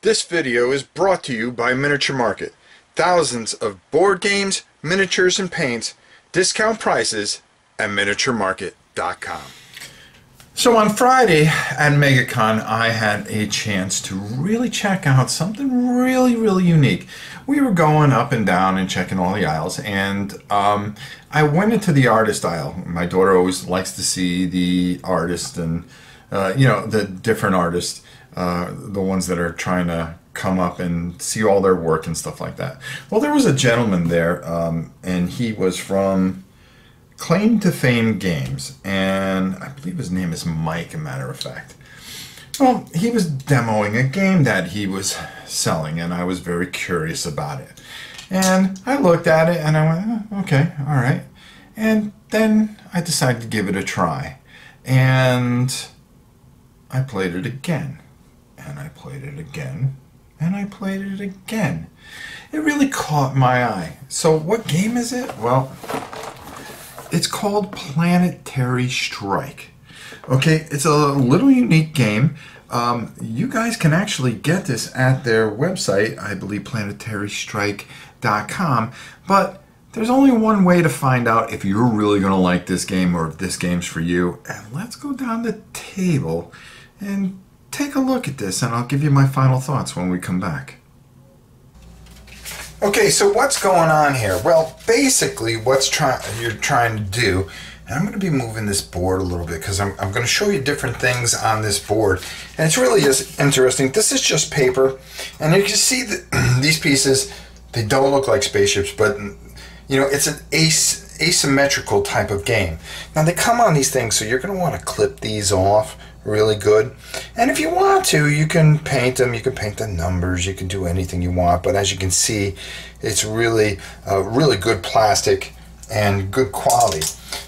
This video is brought to you by Miniature Market. Thousands of board games, miniatures, and paints, discount prices at miniaturemarket.com. So on Friday at MegaCon, I had a chance to really check out something really unique. We were going up and down and checking all the aisles, and I went into the artist aisle. My daughter always likes to see the artists and the different artists, the ones that are trying to come up and see all their work and stuff like that. Well, there was a gentleman there, and he was from Claim to Fame Games, and I believe his name is Mike, as a matter of fact. Well, he was demoing a game that he was selling, and I was very curious about it. And I looked at it, and I went, oh, okay, all right. And then I decided to give it a try. And I played it again. And I played it again. And I played it again. It really caught my eye. So what game is it? Well, it's called Planetary Strike. Okay, it's a little unique game. You guys can actually get this at their website, I believe planetarystrike.com, but there's only one way to find out if you're really going to like this game or if this game's for you. And let's go down the table and take a look at this, and I'll give you my final thoughts when we come back. Okay, so what's going on here? Well, basically what you're trying to do, and I'm going to be moving this board a little bit because I'm going to show you different things on this board, and it's really is interesting. This is just paper, and you can see that these pieces, they don't look like spaceships, but it's an asymmetrical type of game. Now they come on these things, so you're going to want to clip these off really good, and if you want to, you can paint them. You can paint the numbers, you can do anything you want, but as you can see, it's really good plastic and good quality.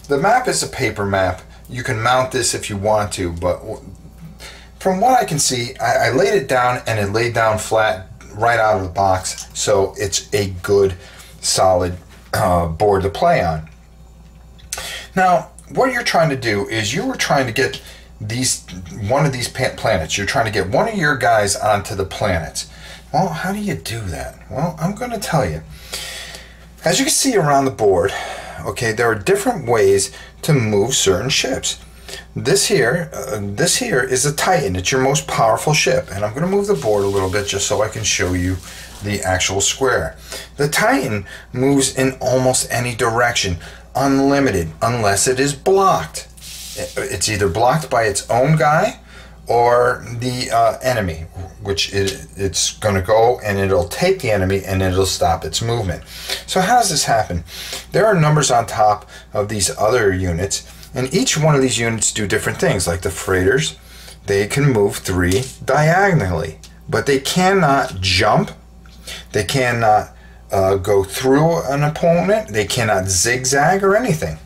The map is a paper map. You can mount this if you want to, but from what I can see, I laid it down, and it laid down flat right out of the box, so it's a good solid board to play on. Now what you're trying to do is you were trying to get one of these planets. You're trying to get one of your guys onto the planets. Well, how do you do that? Well, I'm going to tell you. As you can see around the board, okay, there are different ways to move certain ships. This here is a Titan. It's your most powerful ship, and I'm going to move the board a little bit just so I can show you the actual square. The Titan moves in almost any direction, unlimited, unless it is blocked. It's either blocked by its own guy or the enemy, which it's going to go and it'll take the enemy and it'll stop its movement. So how does this happen? There are numbers on top of these other units, and each one of these units do different things. Like the freighters, they can move 3 diagonally, but they cannot jump, they cannot go through an opponent, they cannot zigzag or anything.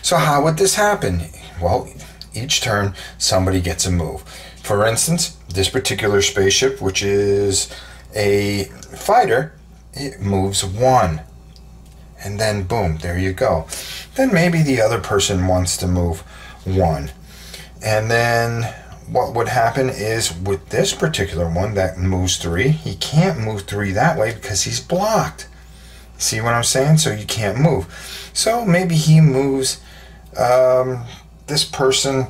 So how would this happen? Well, each turn somebody gets a move. For instance, this particular spaceship, which is a fighter, it moves 1. And then boom, there you go. Then maybe the other person wants to move 1. And then what would happen is with this particular one that moves 3, he can't move 3 that way because he's blocked. See what I'm saying? So you can't move. So maybe he moves this person.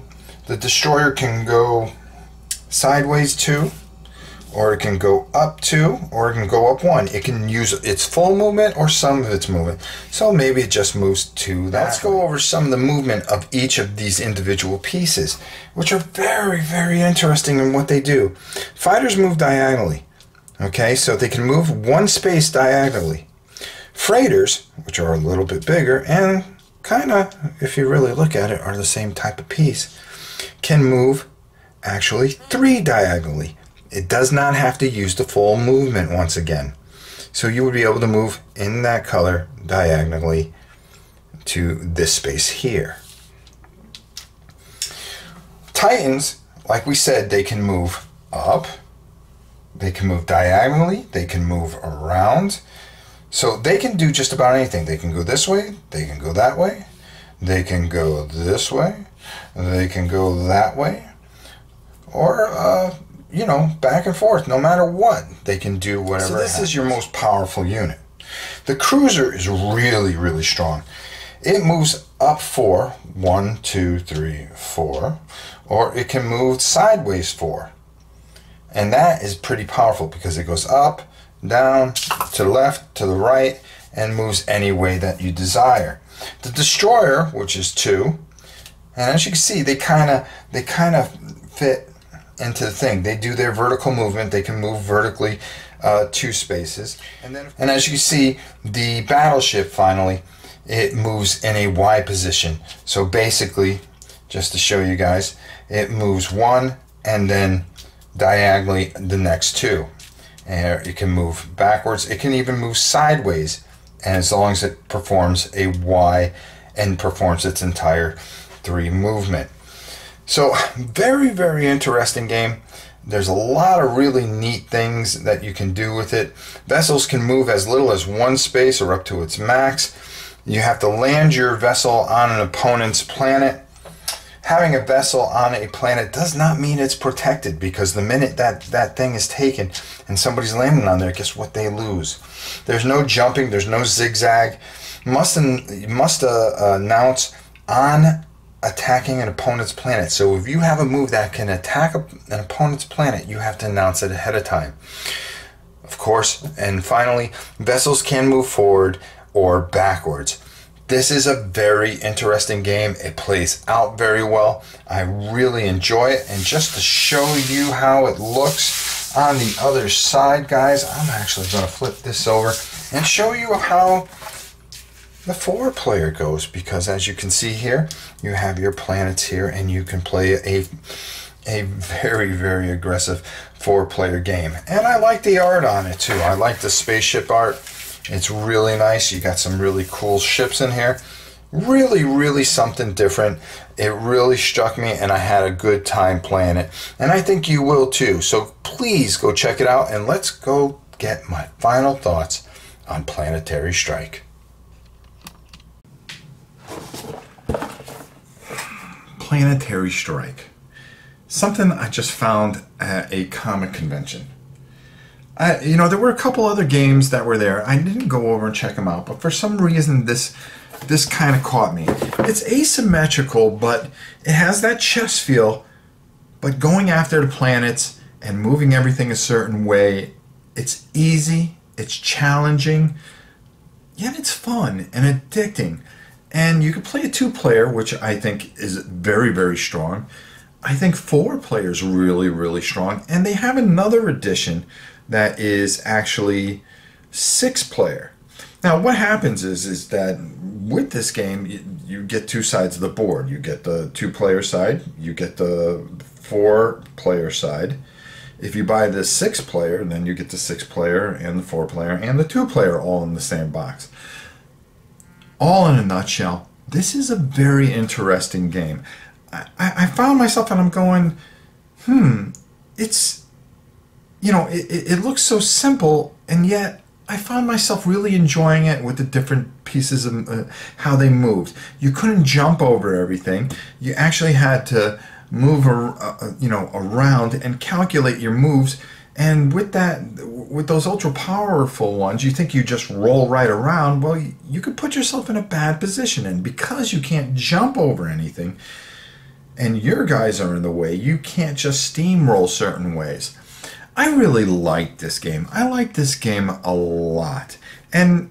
The destroyer can go sideways 2, or it can go up 2, or it can go up 1. It can use its full movement or some of its movement. So maybe it just moves 2. Let's go over some of the movement of each of these individual pieces, which are very interesting in what they do. Fighters move diagonally. Okay, so they can move 1 space diagonally. Freighters, which are a little bit bigger and kind of, if you really look at it, are the same type of piece, can move actually 3 diagonally. It does not have to use the full movement once again. So you would be able to move in that color diagonally to this space here. Titans, like we said, they can move up, they can move diagonally, they can move around. So they can do just about anything. They can go this way, they can go that way, they can go this way, they can go that way, or you know, back and forth. No matter what, they can do whatever. So this is your most powerful unit. The cruiser is really, really strong. It moves up 4, 1, 2, 3, 4, or it can move sideways 4. And that is pretty powerful because it goes up, down, to the left, to the right, and moves any way that you desire. The destroyer, which is 2, and as you can see, they kind of fit into the thing. They do their vertical movement. They can move vertically 2 spaces. And as you see, the battleship finally, it moves in a Y position. So basically, just to show you guys, it moves 1 and then diagonally the next 2. And it can move backwards. It can even move sideways, and as long as it performs a Y and performs its entire 3 movement. So very, very interesting game. There's a lot of really neat things that you can do with it. Vessels can move as little as 1 space or up to its max. You have to land your vessel on an opponent's planet. Having a vessel on a planet does not mean it's protected, because the minute that thing is taken and somebody's landing on there, guess what? They lose. There's no jumping. There's no zigzag. You must announce on attacking an opponent's planet. So if you have a move that can attack an opponent's planet, you have to announce it ahead of time. Of course, and finally, vessels can move forward or backwards. This is a very interesting game. It plays out very well. I really enjoy it. And just to show you how it looks on the other side, guys, I'm actually going to flip this over and show you how the 4-player goes, because as you can see here, you have your planets here, and you can play a very, very aggressive 4-player game. And I like the art on it too. I like the spaceship art. It's really nice. You got some really cool ships in here. Really, really something different. It really struck me, and I had a good time playing it. And I think you will too. So please go check it out, and let's go get my final thoughts on Planetary Strike. Planetary Strike. Something I just found at a comic convention. You know, there were a couple other games that were there. I didn't go over and check them out, but for some reason this kind of caught me. It's asymmetrical, but it has that chess feel, but going after the planets and moving everything a certain way. It's easy, it's challenging, yet it's fun and addicting. And you can play a 2-player, which I think is very, very strong. I think 4 players really, really strong. And they have another edition that is actually 6-player. Now what happens is that with this game, you get 2 sides of the board. You get the 2-player side, you get the 4-player side. If you buy the 6-player, then you get the 6-player and the 4-player and the 2-player all in the same box. All in a nutshell, this is a very interesting game. I found myself, and I'm going, it's, you know, it looks so simple, and yet I found myself really enjoying it with the different pieces of how they moved. You couldn't jump over everything. You actually had to move, you know, around and calculate your moves. And with those ultra powerful ones, you think you just roll right around. Well, you could put yourself in a bad position, and because you can't jump over anything, and your guys are in the way, you can't just steamroll certain ways. I really like this game. I like this game a lot. And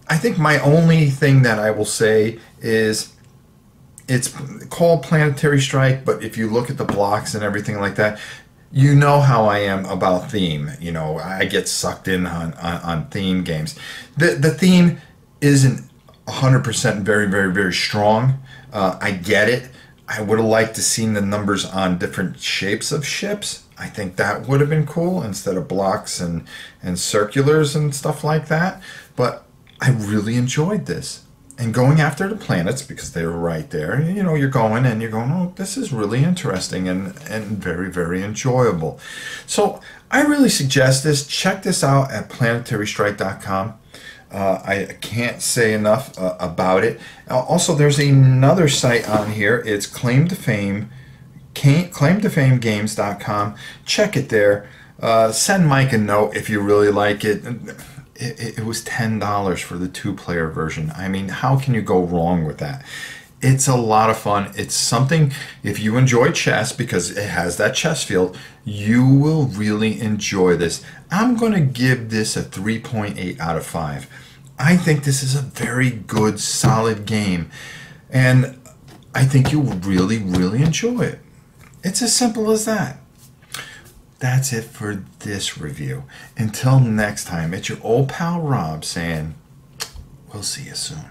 I think my only thing that I will say is it's called Planetary Strike, but if you look at the blocks and everything like that, you know how I am about theme. You know, I get sucked in on theme games. The theme isn't 100% very, very, very strong. I get it. I would have liked to seen the numbers on different shapes of ships. I think that would have been cool instead of blocks and circulars and stuff like that. But I really enjoyed this. And going after the planets, because they were right there, you know, you're going, oh, this is really interesting and very, very enjoyable. So I really suggest this. Check this out at planetarystrike.com. I can't say enough about it. Also, there's another site on here. It's Claim to Fame claimtofamegames.com. Check it there. Send Mike a note if you really like it. It was $10 for the 2-player version. I mean, how can you go wrong with that? It's a lot of fun. It's something, if you enjoy chess, because it has that chess field, you will really enjoy this. I'm going to give this a 3.8 out of 5. I think this is a very good, solid game. And I think you will really, really enjoy it. It's as simple as that. That's it for this review. Until next time, it's your old pal Rob saying, we'll see you soon.